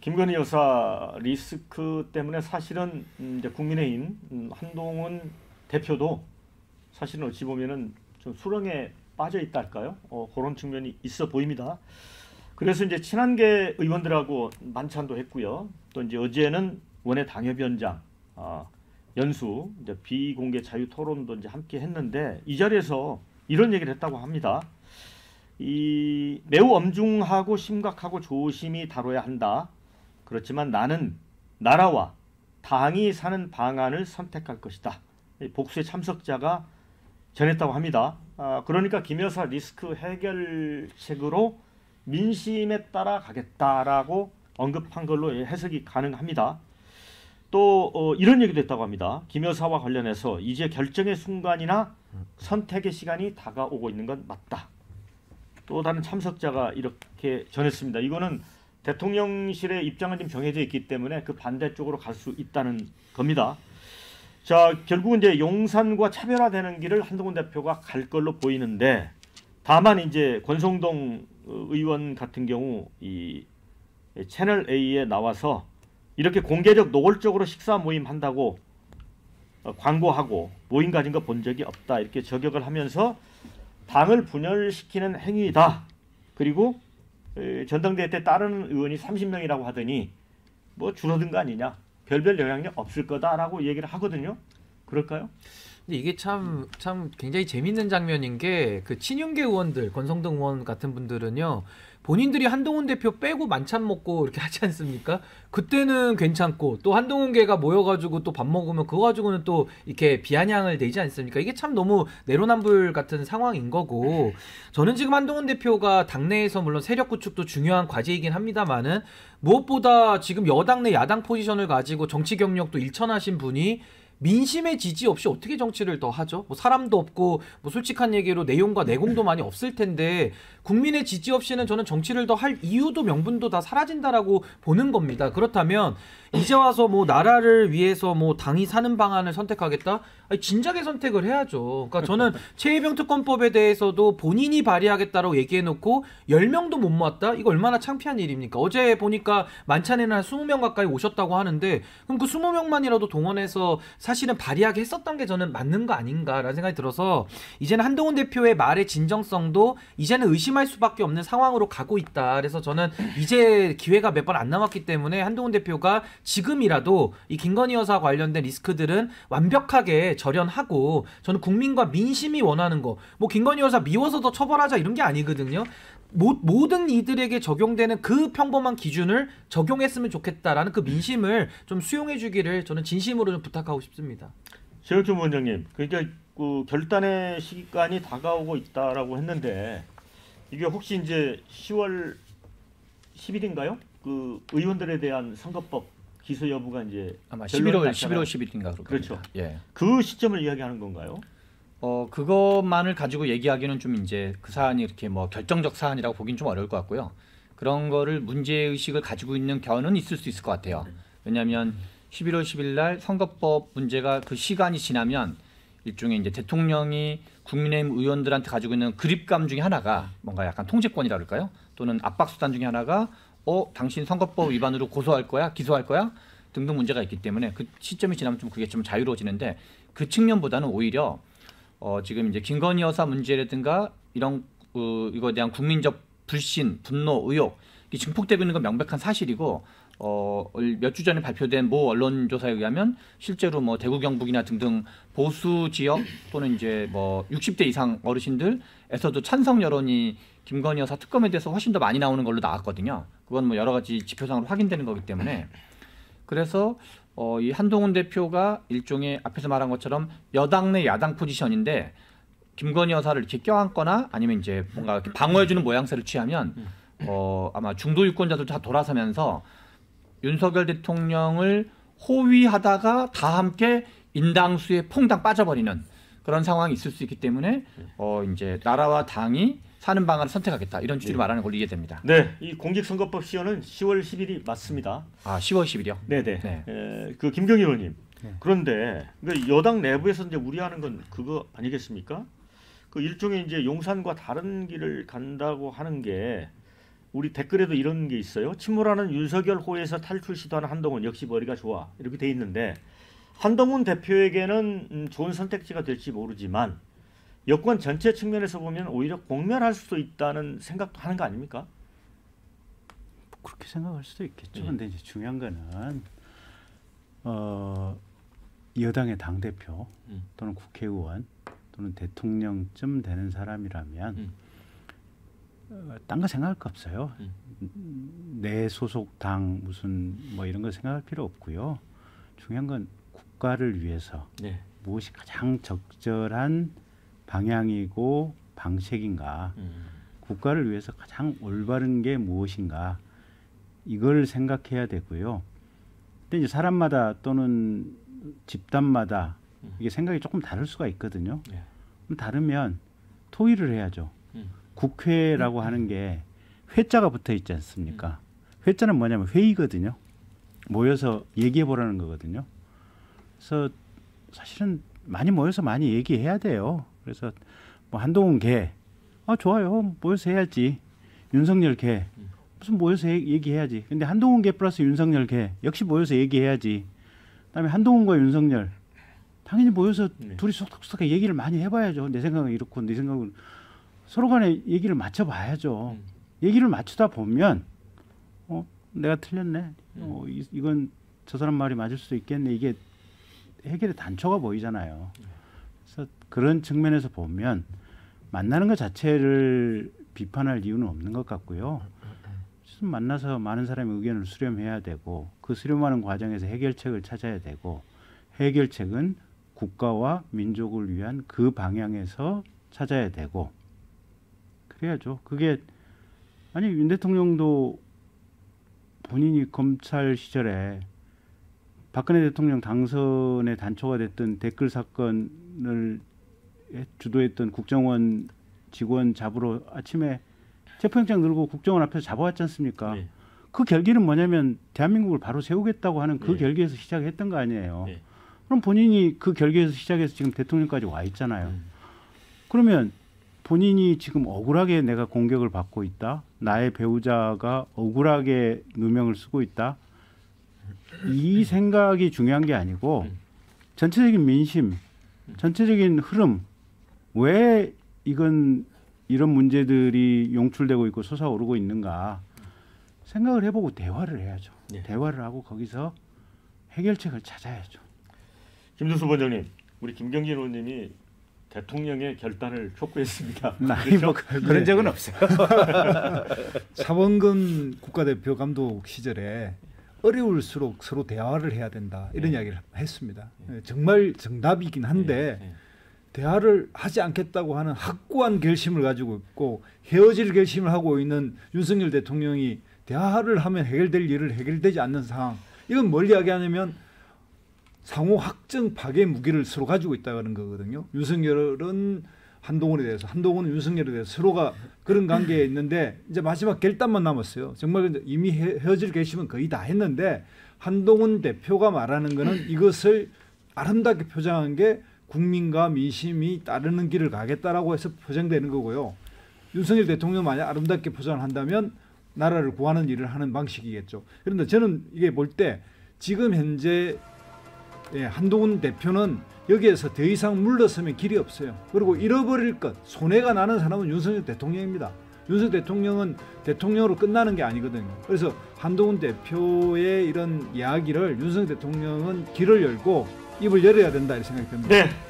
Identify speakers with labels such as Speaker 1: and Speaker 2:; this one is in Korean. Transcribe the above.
Speaker 1: 김건희 여사 리스크 때문에 사실은 이제 국민의힘 한동훈 대표도 사실은 어찌 보면은 좀 수렁에 빠져 있다 할까요? 그런 측면이 있어 보입니다. 그래서 이제 친한계 의원들하고 만찬도 했고요. 또 이제 어제는 원외 당협위원장 연수 이제 비공개 자유 토론도 이제 함께 했는데 이 자리에서 이런 얘기를 했다고 합니다. 이 매우 엄중하고 심각하고 조심히 다뤄야 한다. 그렇지만 나는 나라와 당이 사는 방안을 선택할 것이다. 복수의 참석자가 전했다고 합니다. 그러니까 김 여사 리스크 해결책으로 민심에 따라 가겠다라고 언급한 걸로 해석이 가능합니다. 또 이런 얘기도 했다고 합니다. 김 여사와 관련해서 이제 결정의 순간이나 선택의 시간이 다가오고 있는 건 맞다. 또 다른 참석자가 이렇게 전했습니다. 이거는 대통령실의 입장은 좀 정해져 있기 때문에 그 반대쪽으로 갈 수 있다는 겁니다. 자, 결국은 이제 용산과 차별화되는 길을 한동훈 대표가 갈 걸로 보이는데, 다만 이제 권성동 의원 같은 경우 이 채널 A에 나와서 이렇게 공개적 노골적으로 식사 모임 한다고 광고하고 모임 가진 거 본 적이 없다 이렇게 저격을 하면서 당을 분열시키는 행위다. 그리고 전당대회 때 따르는 의원이 30명이라고 하더니 뭐 줄어든 거 아니냐, 별별 영향력 없을 거다라고 얘기를 하거든요. 그럴까요?
Speaker 2: 근데 이게 참 굉장히 재밌는 장면인 게 그 친윤계 의원들, 권성동 의원 같은 분들은요, 본인들이 한동훈 대표 빼고 만찬 먹고 이렇게 하지 않습니까? 그때는 괜찮고 또 한동훈계가 모여가지고 또 밥 먹으면 그거 가지고는 또 이렇게 비아냥을 내지 않습니까? 이게 참 너무 내로남불 같은 상황인 거고, 저는 지금 한동훈 대표가 당내에서 물론 세력 구축도 중요한 과제이긴 합니다만은 무엇보다 지금 여당 내 야당 포지션을 가지고 정치 경력도 일천하신 분이 민심의 지지 없이 어떻게 정치를 더 하죠? 뭐 사람도 없고 뭐 솔직한 얘기로 내용과 내공도 많이 없을 텐데 국민의 지지 없이는 저는 정치를 더 할 이유도 명분도 다 사라진다라고 보는 겁니다. 그렇다면 이제 와서 뭐 나라를 위해서 뭐 당이 사는 방안을 선택하겠다? 아니, 진작에 선택을 해야죠. 그러니까 저는 최혜병 특검법에 대해서도 본인이 발의하겠다라고 얘기해놓고 10명도 못 모았다? 이거 얼마나 창피한 일입니까? 어제 보니까 만찬에는 한 20명 가까이 오셨다고 하는데 그럼 그 20명만이라도 동원해서 사실은 발의하게 했었던 게 저는 맞는 거 아닌가라는 생각이 들어서 이제는 한동훈 대표의 말의 진정성도 이제는 의심할 수밖에 없는 상황으로 가고 있다. 그래서 저는 이제 기회가 몇 번 안 남았기 때문에 한동훈 대표가 지금이라도 이 김건희 여사 관련된 리스크들은 완벽하게 절연하고, 저는 국민과 민심이 원하는 거, 뭐 김건희 여사 미워서 더 처벌하자 이런 게 아니거든요. 모든 이들에게 적용되는 그 평범한 기준을 적용했으면 좋겠다라는 그 민심을 좀 수용해 주기를 저는 진심으로 좀 부탁하고 싶습니다.
Speaker 1: 최영준 원장님, 그러니까 그 결단의 시간이 다가오고 있다라고 했는데 이게 혹시 이제 10월 10일인가요? 그 의원들에 대한 선거법 기소 여부가 이제
Speaker 3: 아마 11월 10일인가 그렇죠.
Speaker 1: 그렇죠.
Speaker 3: 예.
Speaker 1: 그 시점을 이야기하는 건가요?
Speaker 3: 그것만을 가지고 얘기하기는 좀 이제 그 사안이 이렇게 뭐 결정적 사안이라고 보긴 좀 어려울 것 같고요. 그런 거를 문제의식을 가지고 있는 견은 있을 수 있을 것 같아요. 왜냐하면 11월 10일 날 선거법 문제가 그 시간이 지나면 일종의 이제 대통령이 국민의힘 의원들한테 가지고 있는 그립감 중에 하나가 뭔가 약간 통제권이라 그럴까요? 또는 압박수단 중에 하나가 당신 선거법 위반으로 고소할 거야? 기소할 거야? 등등 문제가 있기 때문에 그 시점이 지나면 좀 그게 좀 자유로워지는데, 그 측면보다는 오히려 지금 이제 김건희 여사 문제라든가 이런 이거에 대한 국민적 불신, 분노, 의혹 이 증폭되고 있는 건 명백한 사실이고, 몇 주 전에 발표된 모 언론조사에 의하면 실제로 뭐 대구 경북이나 등등 보수 지역 또는 이제 뭐 60대 이상 어르신들에서도 찬성 여론이 김건희 여사 특검에 대해서 훨씬 더 많이 나오는 걸로 나왔거든요. 그건 뭐 여러 가지 지표상으로 확인되는 거기 때문에, 그래서 이 한동훈 대표가 일종의 앞에서 말한 것처럼 여당 내 야당 포지션인데 김건희 여사를 이렇게 껴안거나 아니면 이제 뭔가 이렇게 방어해주는 모양새를 취하면 아마 중도 유권자들 다 돌아서면서 윤석열 대통령을 호위하다가 다 함께 인당수에 퐁당 빠져버리는 그런 상황이 있을 수 있기 때문에 이제 나라와 당이 사는 방안을 선택하겠다 이런 취지로 말하는 걸로 이해됩니다.
Speaker 1: 네, 이 공직선거법 시효는 10월 10일이 맞습니다.
Speaker 3: 10월 10일이요?
Speaker 1: 네네.
Speaker 3: 네.
Speaker 1: 그 김경일 의원님. 네. 그런데 여당 내부에서 이제 우려하는 건 그거 아니겠습니까? 그 일종의 이제 용산과 다른 길을 간다고 하는 게 우리 댓글에도 이런 게 있어요. 침몰하는 윤석열 호에서 탈출 시도하는 한동훈 역시 머리가 좋아 이렇게 돼 있는데 한동훈 대표에게는 좋은 선택지가 될지 모르지만 여권 전체 측면에서 보면 오히려 공멸할 수도 있다는 생각도 하는 거 아닙니까?
Speaker 4: 그렇게 생각할 수도 있겠죠.
Speaker 1: 예.
Speaker 4: 근데 이제 중요한 거는 여당의 당 대표 또는 국회의원 또는 대통령쯤 되는 사람이라면 딴 거 생각할 거 없어요. 내 소속 당 무슨 뭐 이런 거 생각할 필요 없고요. 중요한 건 국가를 위해서
Speaker 1: 네.
Speaker 4: 무엇이 가장 적절한 방향이고 방책인가, 국가를 위해서 가장 올바른 게 무엇인가 이걸 생각해야 되고요. 근데 이제 사람마다 또는 집단마다 이게 생각이 조금 다를 수가 있거든요.
Speaker 1: 네.
Speaker 4: 그럼 다르면 토의를 해야죠. 국회라고 하는 게 회자가 붙어 있지 않습니까? 회자는 뭐냐면 회의거든요. 모여서 얘기해 보라는 거거든요. 그래서 사실은 많이 모여서 많이 얘기해야 돼요. 그래서 뭐 한동훈 개, 좋아요. 모여서 해야지. 윤석열 개, 무슨 모여서 얘기해야지. 근데 한동훈 개 플러스 윤석열 개 역시 모여서 얘기해야지. 그다음에 한동훈과 윤석열 당연히 모여서 둘이 속속하게 얘기를 많이 해봐야죠. 내 생각은 이렇고 내 생각은 서로 간에 얘기를 맞춰봐야죠. 얘기를 맞추다 보면 내가 틀렸네. 이건 저 사람 말이 맞을 수도 있겠네. 이게 해결의 단초가 보이잖아요. 그래서 그런 측면에서 보면 만나는 것 자체를 비판할 이유는 없는 것 같고요. 만나서 많은 사람의 의견을 수렴해야 되고 그 수렴하는 과정에서 해결책을 찾아야 되고 해결책은 국가와 민족을 위한 그 방향에서 찾아야 되고 그래야죠. 그게 아니 윤 대통령도 본인이 검찰 시절에 박근혜 대통령 당선의 단초가 됐던 댓글 사건을 주도했던 국정원 직원 잡으러 아침에 체포영장 들고 국정원 앞에서 잡아왔지 않습니까?
Speaker 1: 네.
Speaker 4: 그 결기는 뭐냐면 대한민국을 바로 세우겠다고 하는 그
Speaker 1: 네.
Speaker 4: 결기에서 시작했던 거 아니에요.
Speaker 1: 네.
Speaker 4: 그럼 본인이 그 결기에서 시작해서 지금 대통령까지 와 있잖아요. 그러면 본인이 지금 억울하게 내가 공격을 받고 있다. 나의 배우자가 억울하게 누명을 쓰고 있다. 이 생각이 중요한 게 아니고 전체적인 민심, 전체적인 흐름, 왜 이런 문제들이 용출되고 있고 솟아오르고 있는가 생각을 해보고 대화를 해야죠.
Speaker 1: 네.
Speaker 4: 대화를 하고 거기서 해결책을 찾아야죠.
Speaker 1: 김두수 원장님, 우리 김경진 의원님이 대통령의 결단을 촉구했습니다.
Speaker 4: 뭐
Speaker 5: 그런 적은 없어요. 차범근 국가대표 감독 시절에 어려울수록 서로 대화를 해야 된다 이런 이야기를 했습니다. 정말 정답이긴 한데 대화를 하지 않겠다고 하는 확고한 결심을 가지고 있고 헤어질 결심을 하고 있는 윤석열 대통령이 대화를 하면 해결될 일을 해결되지 않는 상황. 이건 뭘 이야기하냐면 상호 확정 파괴 무기를 서로 가지고 있다는 거거든요. 윤석열은 한동훈에 대해서, 한동훈은 윤석열에 대해서 서로가 그런 관계에 있는데 이제 마지막 결단만 남았어요. 정말 이미 헤어질 결심은 거의 다 했는데 한동훈 대표가 말하는 거는 이것을 아름답게 표장한 게 국민과 민심이 따르는 길을 가겠다라고 해서 표정되는 거고요. 윤석열 대통령 만약 아름답게 포장을 한다면 나라를 구하는 일을 하는 방식이겠죠. 그런데 저는 이게 볼 때 지금 현재 한동훈 대표는 여기에서 더 이상 물러서면 길이 없어요. 그리고 잃어버릴 것, 손해가 나는 사람은 윤석열 대통령입니다. 윤석열 대통령은 대통령으로 끝나는 게 아니거든요. 그래서 한동훈 대표의 이런 이야기를 윤석열 대통령은 길을 열고 입을 열어야 된다 이렇게 생각이 듭니다.
Speaker 1: 네.